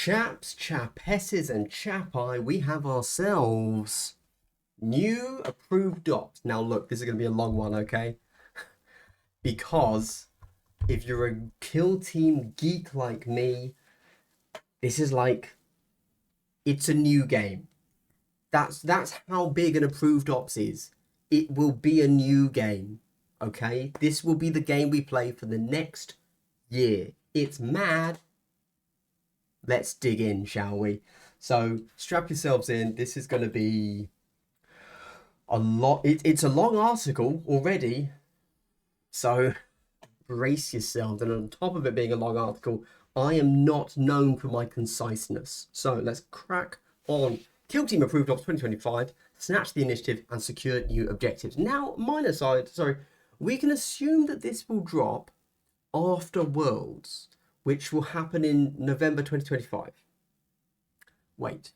Chaps, chapesses, and chapai, we have ourselves new approved docs. Now, look, this is going to be a long one, okay? Because if you're a kill team geek like me, this is like it's a new game. That's how big an approved ops is. It will be a new game, okay? This will be the game we play for the next year. It's mad. Let's dig in, shall we? So strap yourselves in. This is going to be a lot. It's a long article already, so brace yourselves. And on top of it being a long article, I am not known for my conciseness. So let's crack on. Kill Team Approved Ops 2025, snatch the initiative and secure new objectives. Now, minor side, sorry, we can assume that this will drop after Worlds, which will happen in November 2025. Wait.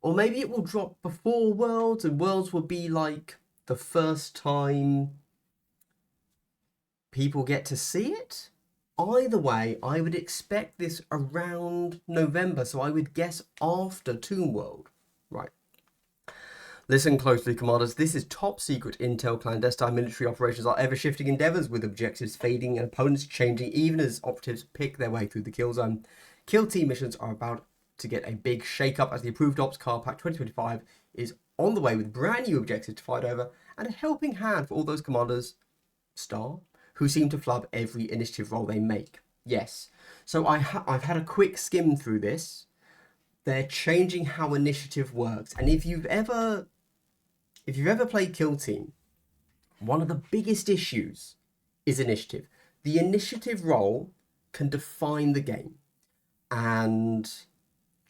Or maybe it will drop before Worlds, and Worlds will be like the first time people get to see it? Either way, I would expect this around November, so I would guess after Toon World. Right. Listen closely, commanders. This is top secret intel. Clandestine military operations are ever shifting endeavors, with objectives fading and opponents changing even as operatives pick their way through the kill zone. Kill team missions are about to get a big shake-up as the Approved Ops Car Pack 2025 is on the way with brand new objectives to fight over and a helping hand for all those commanders, who seem to flub every initiative roll they make. Yes. So I've had a quick skim through this. They're changing how initiative works. And if you've ever played Kill Team, one of the biggest issues is initiative. The initiative roll can define the game. And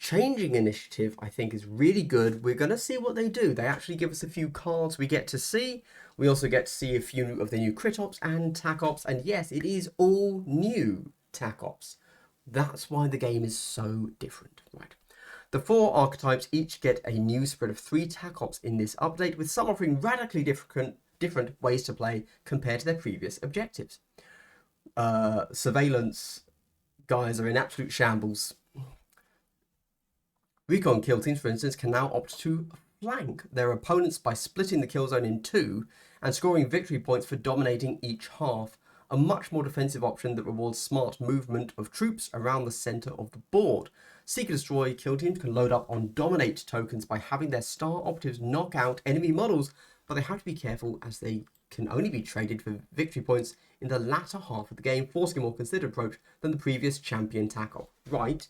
changing initiative, I think, is really good. We're going to see what they do. They actually give us a few cards we get to see. We also get to see a few of the new crit ops and tac ops. And yes, it is all new tac ops. That's why the game is so different, right? The 4 archetypes each get a new spread of 3 tac ops in this update, with some offering radically different ways to play compared to their previous objectives. Surveillance guys are in absolute shambles. Recon kill teams, for instance, can now opt to flank their opponents by splitting the kill zone in 2 and scoring victory points for dominating each half, a much more defensive option that rewards smart movement of troops around the centre of the board. Seek and Destroy kill teams can load up on Dominate tokens by having their star operatives knock out enemy models, but they have to be careful as they can only be traded for victory points in the latter half of the game, forcing a more considered approach than the previous champion tackle. Right,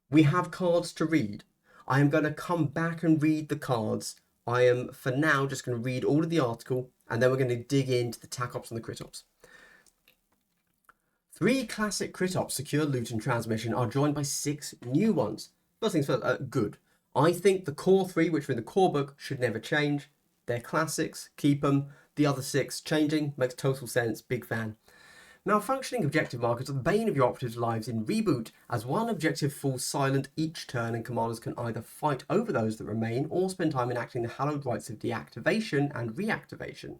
we have cards to read. I am going to come back and read the cards. I am, for now, just going to read all of the article, and then we're going to dig into the tac ops and the crit ops. 3 classic crit ops, secure loot and transmission, are joined by 6 new ones. First things first, good. I think the core 3, which are in the core book, should never change. They're classics, keep them. The other 6 changing makes total sense, big fan. Malfunctioning objective markers are the bane of your operatives' lives in Reboot, as one objective falls silent each turn and commanders can either fight over those that remain or spend time enacting the hallowed rites of deactivation and reactivation.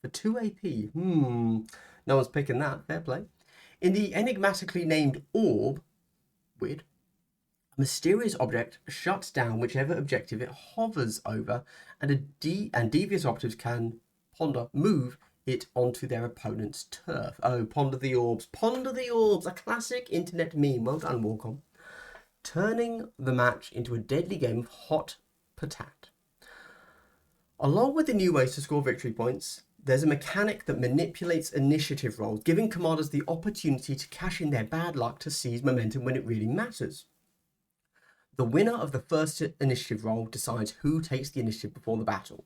For 2 AP, no one's picking that, fair play. In the enigmatically named Orb, weird, a mysterious object shuts down whichever objective it hovers over, and devious operatives can move it onto their opponent's turf. Oh, ponder the orbs. Ponder the orbs, a classic internet meme. Well done, Warcom. Turning the match into a deadly game of hot patat. Along with the new ways to score victory points, there's a mechanic that manipulates initiative rolls, giving commanders the opportunity to cash in their bad luck to seize momentum when it really matters. The winner of the first initiative roll decides who takes the initiative before the battle.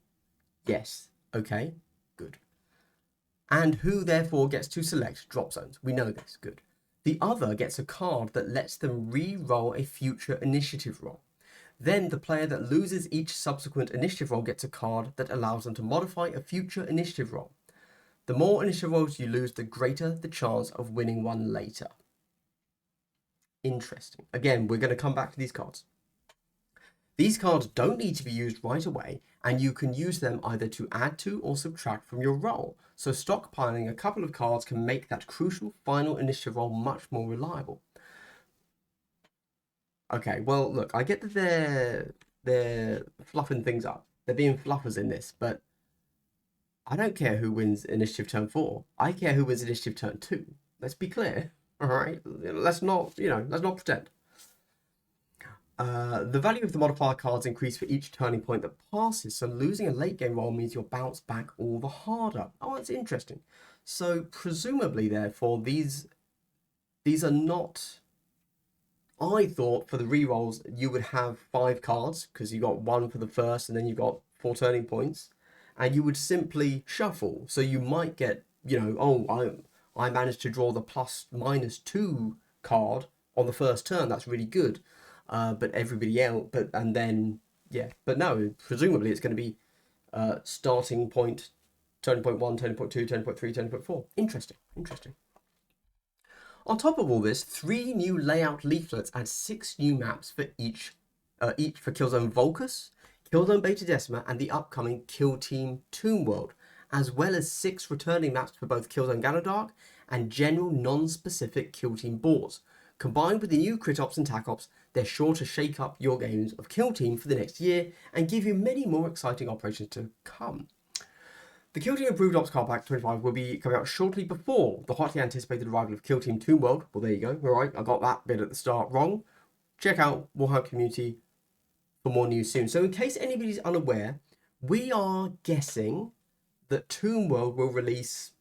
Yes, okay, good. And who therefore gets to select drop zones. We know this, good. The other gets a card that lets them re-roll a future initiative roll. Then the player that loses each subsequent initiative roll gets a card that allows them to modify a future initiative roll. The more initiative rolls you lose, the greater the chance of winning one later. Interesting. Again, we're going to come back to these cards. These cards don't need to be used right away, and you can use them either to add to or subtract from your roll. So stockpiling a couple of cards can make that crucial final initiative roll much more reliable. Okay, well, look, I get that they're fluffing things up. They're being fluffers in this, but I don't care who wins initiative turn 4. I care who wins initiative turn 2. Let's be clear. All right, let's not pretend. The value of the modifier cards increase for each turning point that passes, so losing a late game roll means you'll bounce back all the harder. Oh, that's interesting. So presumably, therefore, these are not. I thought for the rerolls you would have 5 cards because you got 1 for the first and then you got 4 turning points, and you would simply shuffle. So you might get, I managed to draw the plus minus 2 card on the first turn. That's really good. But everybody else, but no. Presumably it's going to be starting point, turning point 1, turning point 2, turning point 3, turning point 4. Interesting. On top of all this, 3 new layout leaflets and 6 new maps for each for Killzone Volcus, Killzone Beta Decima, and the upcoming Kill Team Tomb World, as well as 6 returning maps for both Killzone Ganodark and general non-specific Kill Team boards. Combined with the new Crit Ops and Tac Ops, they're sure to shake up your games of Kill Team for the next year and give you many more exciting operations to come. The Kill Team Improved Ops Card Pack 25 will be coming out shortly before the hotly anticipated arrival of Kill Team Tomb World. Well, there you go. All right, I got that bit at the start wrong. Check out Warhammer Community for more news soon. So in case anybody's unaware, we are guessing that Tomb World will release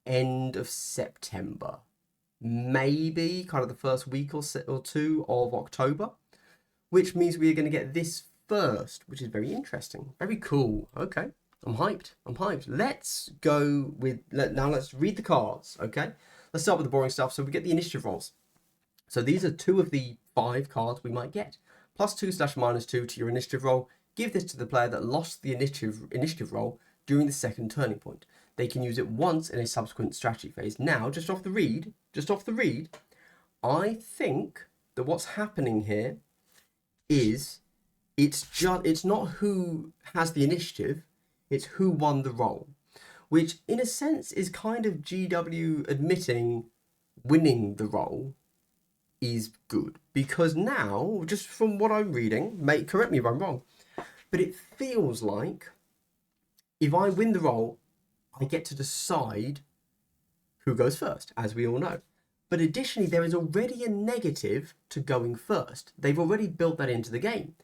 end of September. Maybe kind of the first week or 2 of October, which means we are going to get this first, which is very interesting. Very cool. Okay. I'm hyped. Let's go with, now let's read the cards, okay? Let's start with the boring stuff. So we get the initiative rolls. So these are 2 of the 5 cards we might get. +2/-2 to your initiative roll. Give this to the player that lost the initiative roll during the second turning point. They can use it once in a subsequent strategy phase. Now, just off the read, I think that what's happening here is it's not who has the initiative, it's who won the roll, which in a sense is kind of GW admitting winning the roll is good, because now, just from what I'm reading, correct me if I'm wrong, but it feels like if I win the roll, I get to decide who goes first, as we all know. But additionally, there is already a negative to going first. They've already built that into the game.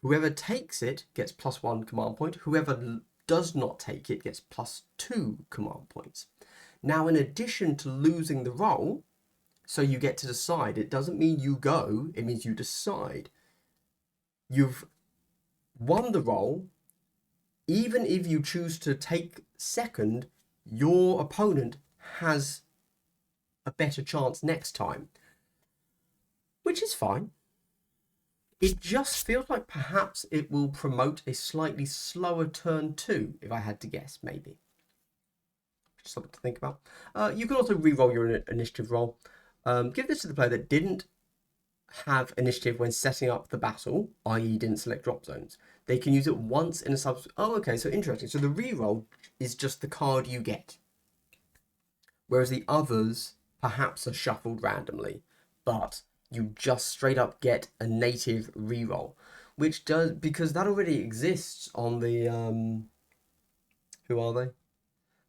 Whoever takes it gets +1 command point. Whoever does not take it gets +2 command points. Now, in addition to losing the roll, so you get to decide. It doesn't mean you go, it means you decide. You've won the roll. Even if you choose to take second, your opponent has a better chance next time, which is fine. It just feels like perhaps it will promote a slightly slower turn 2, if I had to guess, maybe. Just something to think about. You can also re-roll your initiative roll. Give this to the player that didn't have initiative when setting up the battle, i.e. didn't select drop zones. They can use it once in a Oh, okay, so interesting. So the re-roll is just the card you get, whereas the others perhaps are shuffled randomly, but you just straight up get a native re-roll, which does, because that already exists on the who are they?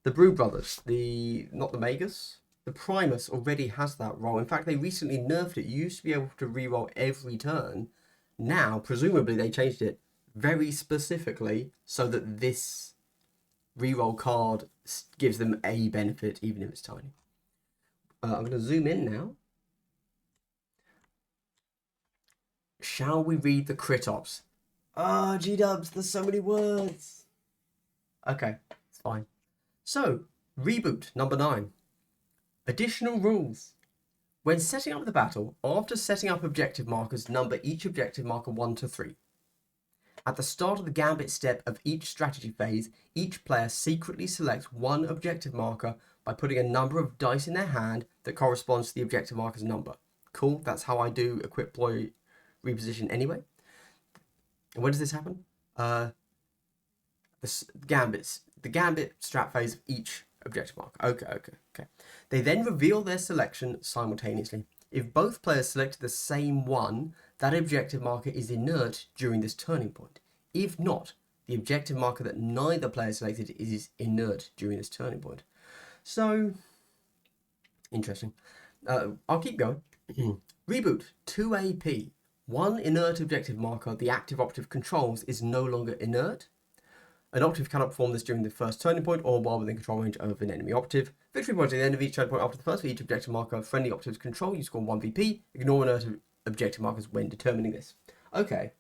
The Brew Brothers, not the Magus. The Primus already has that roll. In fact, they recently nerfed it. You used to be able to re-roll every turn. Now, presumably, they changed it very specifically so that this re-roll card gives them a benefit, even if it's tiny. I'm going to zoom in now. Shall we read the crit ops? Ah, G-dubs, there's so many words. Okay, it's fine. So, reboot number 9. Additional rules. When setting up the battle, after setting up objective markers, number each objective marker 1 to 3. At the start of the gambit step of each strategy phase, each player secretly selects one objective marker by putting a number of dice in their hand that corresponds to the objective marker's number. Cool, that's how I do equip, ploy, reposition anyway. And when does this happen? The gambit strat phase of each objective marker. Okay. They then reveal their selection simultaneously. If both players selected the same one, that objective marker is inert during this turning point. If not, the objective marker that neither player selected is inert during this turning point. So, interesting. I'll keep going. Reboot, 2 AP. One inert objective marker the active operative controls is no longer inert. An operative cannot perform this during the first turning point or while within control range of an enemy operative. Victory points at the end of each turning point after the first for each objective marker friendly operatives control. You score 1 VP. Ignore inert objective markers when determining this. Okay.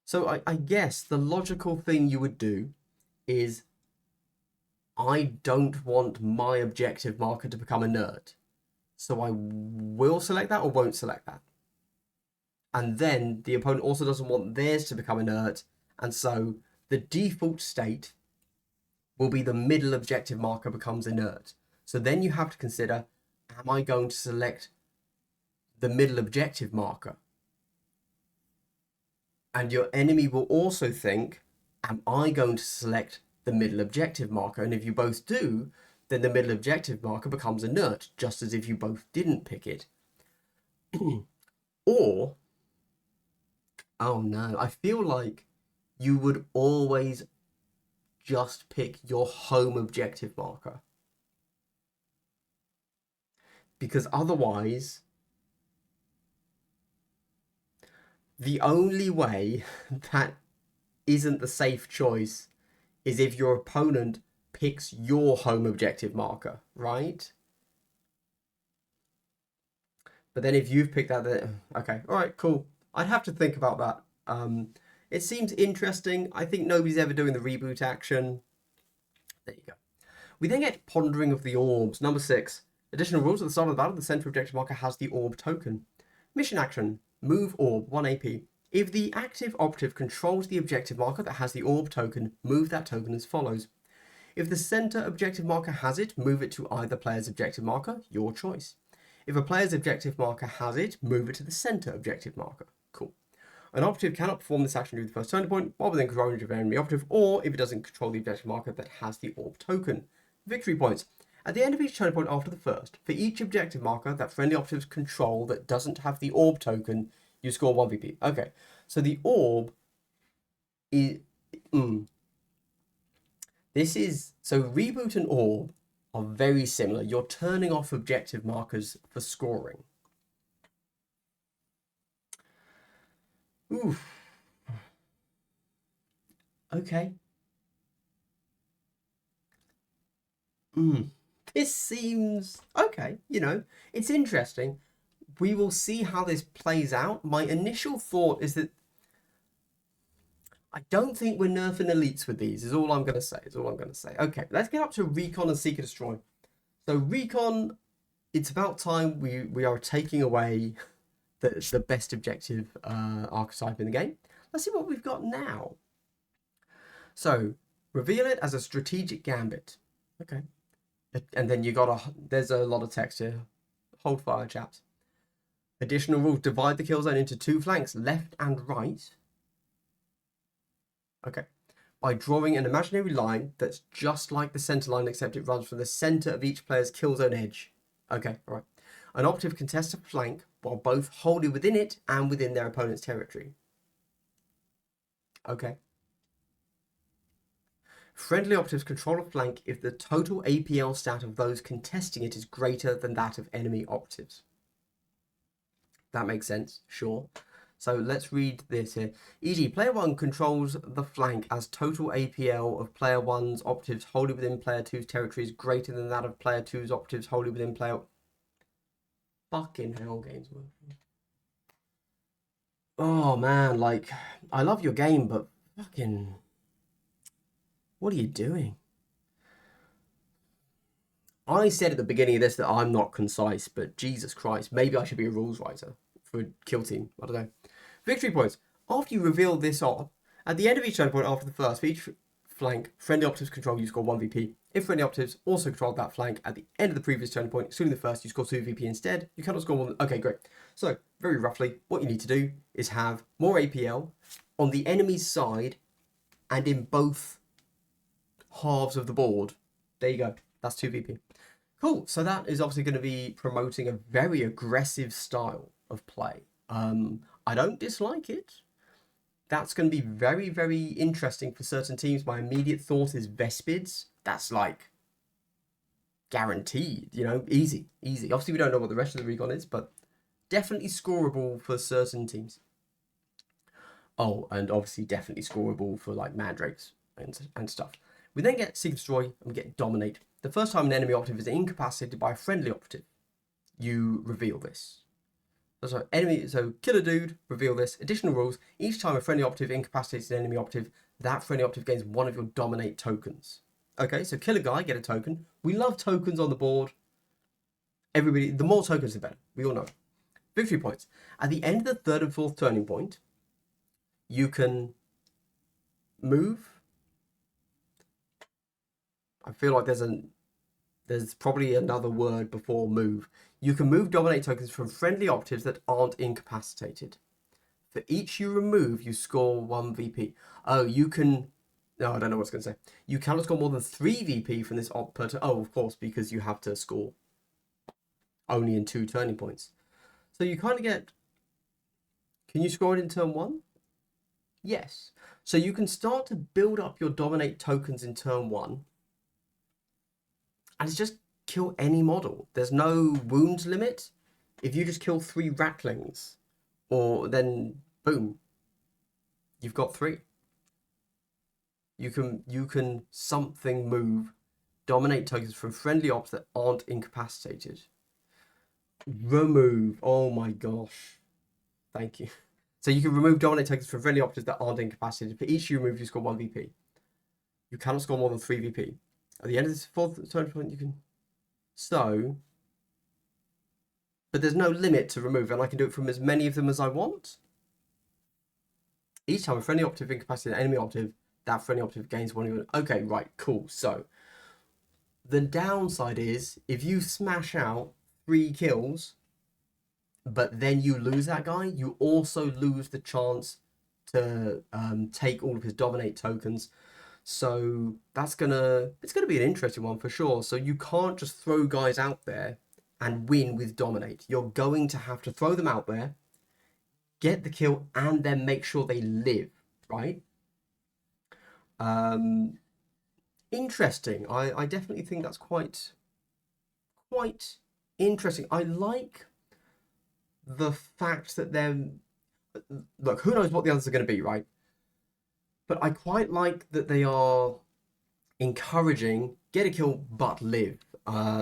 So I guess the logical thing you would do is I don't want my objective marker to become inert. So I will select that or won't select that. And then the opponent also doesn't want theirs to become inert. And so the default state will be the middle objective marker becomes inert. So then you have to consider, am I going to select the middle objective marker? And your enemy will also think, am I going to select the middle objective marker? And if you both do, then the middle objective marker becomes inert, just as if you both didn't pick it. Or, oh no, I feel like you would always just pick your home objective marker. Because otherwise, the only way that isn't the safe choice is if your opponent picks your home objective marker, right? But then if you've picked that, then, okay, all right, cool. I'd have to think about that. It seems interesting. I think nobody's ever doing the reboot action. There you go. We then get Pondering of the Orbs. Number 6. Additional rules at the start of the battle. The center objective marker has the orb token. Mission action. Move orb, 1 AP. If the active operative controls the objective marker that has the orb token, move that token as follows. If the center objective marker has it, move it to either player's objective marker, your choice. If a player's objective marker has it, move it to the center objective marker. Cool. An operative cannot perform this action during the first turning point while within control range of an enemy operative, or if it doesn't control the objective marker that has the orb token. Victory points. At the end of each turning point after the first, for each objective marker that friendly operatives control that doesn't have the orb token, you score 1 VP. Okay, so the orb is... This is... So reboot and orb are very similar. You're turning off objective markers for scoring. Oof. Okay. This seems... Okay, you know, it's interesting. We will see how this plays out. My initial thought is that I don't think we're nerfing elites with these, is all I'm going to say. Okay, let's get up to Recon and Seek and Destroy. So Recon, it's about time we are taking away the best objective archetype in the game. Let's see what we've got now. So, reveal it as a strategic gambit. Okay. And then there's a lot of text here. Hold fire, chaps. Additional rules, divide the kill zone into 2 flanks, left and right. Okay. By drawing an imaginary line that's just like the center line, except it runs from the center of each player's kill zone edge. Okay, all right. An operative contests a flank while both wholly within it and within their opponent's territory. Okay. Friendly operatives control a flank if the total APL stat of those contesting it is greater than that of enemy operatives. That makes sense, sure. So let's read this here. E.g., player 1 controls the flank as total APL of player 1's operatives wholly within player 2's territory is greater than that of player 2's operatives wholly within player... Fucking hell, games. Oh man, like, I love your game, but fucking... What are you doing? I said at the beginning of this that I'm not concise, but Jesus Christ, maybe I should be a rules writer for Kill Team. I don't know. Victory points. After you reveal this off, at the end of each turn point after the first, for each flank, friendly operatives control, you score 1 VP. If friendly operatives also control that flank at the end of the previous turn point, excluding the first, you score 2 VP instead. You cannot score more than... Okay, great. So, very roughly, what you need to do is have more APL on the enemy's side and in both halves of the board. There you go. That's 2 VP. Cool. So that is obviously going to be promoting a very aggressive style of play. I don't dislike it. That's going to be very, very interesting for certain teams. My immediate thought is Vespids. That's like guaranteed, you know, easy. Obviously, we don't know what the rest of the recon is, but definitely scoreable for certain teams. Oh, and obviously definitely scoreable for like Mandrakes and stuff. We then get Seek Destroy and we get Dominate. The first time an enemy operative is incapacitated by a friendly operative, you reveal this. So kill a dude, reveal this. Additional rules: each time a friendly operative incapacitates an enemy operative, that friendly operative gains one of your Dominate tokens. Okay, so kill a guy, get a token. We love tokens on the board. Everybody, the more tokens, the better. We all know. Victory points. At the end of the third and fourth turning point, you can move. I feel like there's probably another word before move. You can move Dominate tokens from friendly operatives that aren't incapacitated. For each you remove, you score 1 VP. Oh, you can... No, I don't know what I was going to say. You cannot score more than 3 VP from this op per turn. Oh, of course, because you have to score only in 2 turning points. So you kind of get... Can you score it in turn 1? Yes. So you can start to build up your Dominate tokens in turn 1. And it's just kill any model. There's no wounds limit. If you just kill 3 Ratlings, or then boom, you've got 3. You can something move Dominate tokens from friendly ops that aren't incapacitated. Remove. Oh my gosh. Thank you. So you can remove Dominate tokens from friendly operatives that aren't incapacitated. For each you remove, you score 1 VP. You cannot score more than 3 VP. At the end of this fourth turn point, you can... So... But there's no limit to remove, and I can do it from as many of them as I want. Each time a friendly operative incapacitates an enemy operative, that friendly operative gains 1 of your... Okay, right, cool. So, the downside is, if you smash out 3 kills, but then you lose that guy, you also lose the chance to take all of his Dominate tokens. So it's gonna be an interesting one for sure. So you can't just throw guys out there and win with Dominate. You're going to have to throw them out there, get the kill, and then make sure they live, right? Interesting. I definitely think that's quite interesting. I like the fact that they're... Look, who knows what the others are going to be, right? But I quite like that they are encouraging get a kill but live.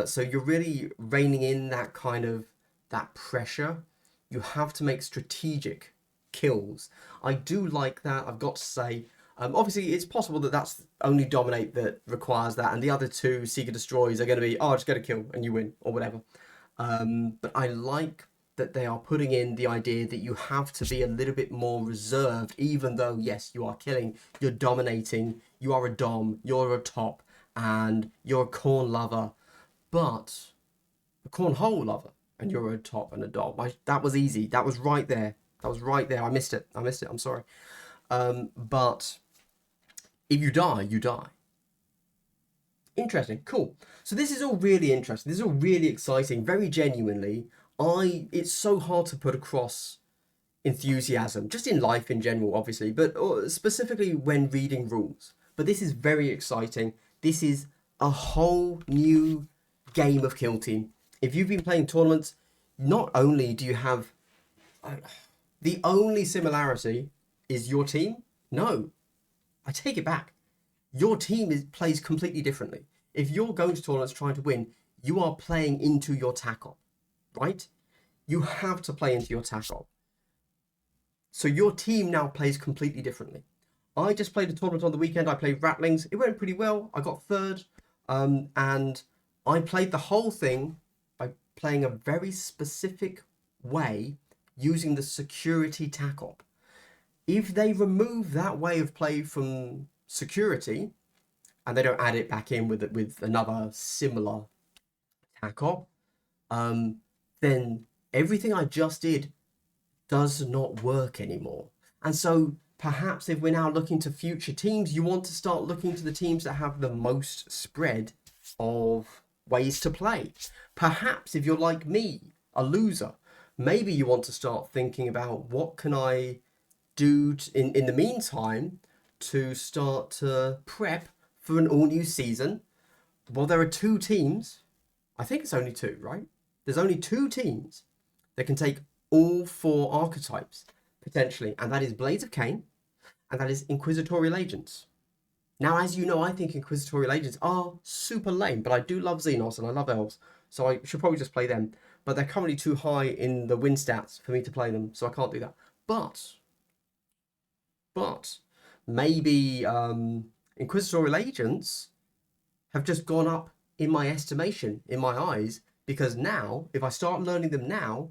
So you're really reining in that kind of that pressure. You have to make strategic kills. I do like that, I've got to say. Obviously, it's possible that that's only Dominate that requires that, and the other 2 Seeker Destroys are going to be, oh, just get a kill and you win, or whatever. But I like that they are putting in the idea that you have to be a little bit more reserved, even though, yes, you are killing, you're dominating, you are a dom, you're a top, and you're a corn lover, but a cornhole lover, and you're a top and a dom. That was easy. That was right there. I missed it. I'm sorry. But if you die, you die. Interesting. Cool. So this is all really interesting. This is all really exciting. Very genuinely. It's so hard to put across enthusiasm, just in life in general, obviously, but specifically when reading rules. But this is very exciting. This is a whole new game of Kill Team. If you've been playing tournaments, not only do you have... the only similarity is your team. No, I take it back. Your team plays completely differently. If you're going to tournaments trying to win, you are playing into your TACOP, right? You have to play into your TACOP. So your team now plays completely differently. I just played a tournament on the weekend. I played Ratlings. It went pretty well. I got 3rd. And I played the whole thing by playing a very specific way using the security TACOP. If they remove that way of play from security and they don't add it back in with another similar TACOP, then everything I just did does not work anymore. And so Perhaps if we're now looking to future teams, you want to start looking to the teams that have the most spread of ways to play. Perhaps if you're like me, a loser, maybe you want to start thinking about what can I do in the meantime to start to prep for an all new season. Well, there are 2 teams. I think it's only 2, right? There's only 2 teams that can take all 4 archetypes potentially, and that is Blades of Cain, and that is Inquisitorial Agents. Now, as you know, I think Inquisitorial Agents are super lame, but I do love Xenos and I love Elves, so I should probably just play them. But they're currently too high in the win stats for me to play them, so I can't do that. But maybe Inquisitorial Agents have just gone up in my estimation, in my eyes, because now, if I start learning them now,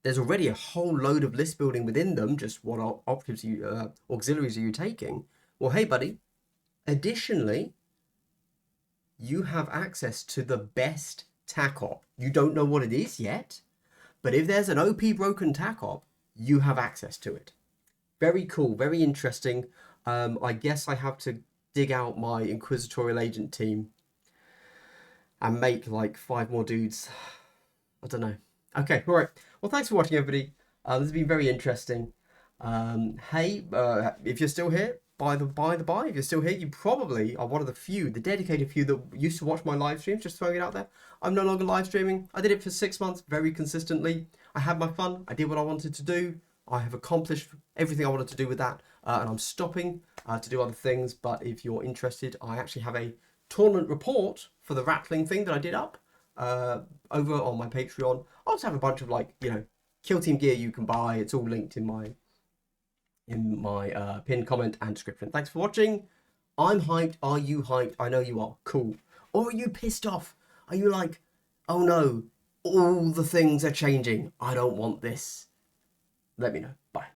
there's already a whole load of list building within them. Just what auxiliaries are you taking? Well, hey, buddy. Additionally, you have access to the best tac op. You don't know what it is yet, but if there's an OP broken tac op, you have access to it. Very cool, very interesting. I guess I have to dig out my Inquisitorial Agent team and make like 5 more dudes. I don't know. Okay, all right. Well, thanks for watching, everybody. This has been very interesting. Hey, if you're still here, by the by, if you're still here, you probably are one of the few, the dedicated few that used to watch my live streams. Just throwing it out there. I'm no longer live streaming. I did it for 6 months very consistently. I had my fun. I did what I wanted to do. I have accomplished everything I wanted to do with that, and I'm stopping to do other things. But if you're interested, I actually have a tournament report for the Rattling thing that I did up over on my Patreon. I also have a bunch of, like, you know, Kill Team gear you can buy. It's all linked in my pinned comment and description. Thanks for watching. I'm hyped. Are you hyped? I know you are. Cool. Or are you pissed off? Are you like, oh no, all the things are changing. I don't want this. Let me know. Bye.